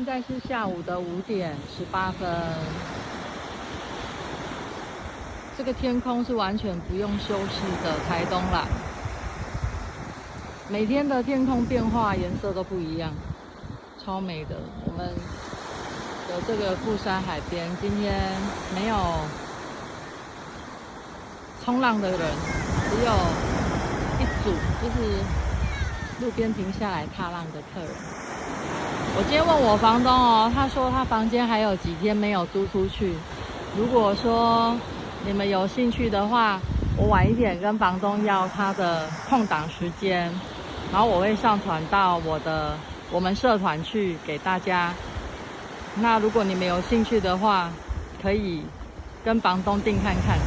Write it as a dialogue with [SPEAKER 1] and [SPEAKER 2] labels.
[SPEAKER 1] 现在是下午的5点18分，这个天空是完全不用修饰的台东蓝。每天的天空变化颜色都不一样，超美的。我们的这个富山海边今天没有冲浪的人，只有一组就是路边停下来踏浪的客人。我今天问我房东哦，他说他房间还有几天没有租出去。如果说你们有兴趣的话，我晚一点跟房东要他的空档时间，然后我会上传到我们社团去给大家。那如果你们有兴趣的话，可以跟房东订看看。